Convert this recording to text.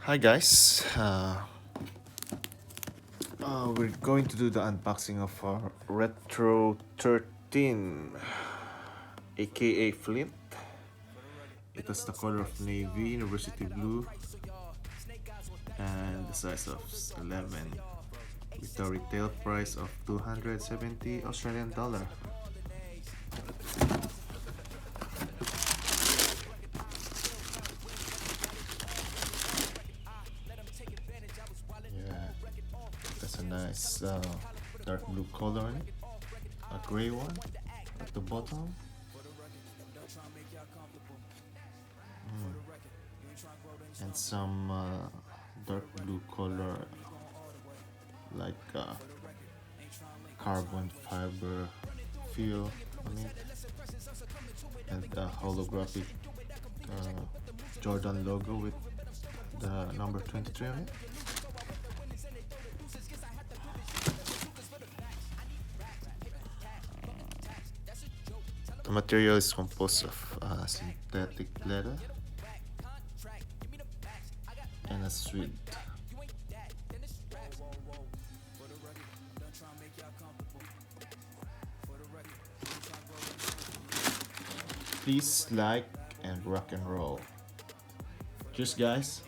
Hi guys, we're going to do the unboxing of our Retro 13, aka Flint. It has the color of navy, university blue, and the size of 11, with a retail price of 270 Australian dollar. Yeah, that's a nice dark blue color on it, a gray one at the bottom. And some dark blue color like carbon fiber feel on it, and the holographic Jordan logo with the number 23 on it. The material is composed of synthetic leather and a suede. Please like and rock and roll. Cheers, guys.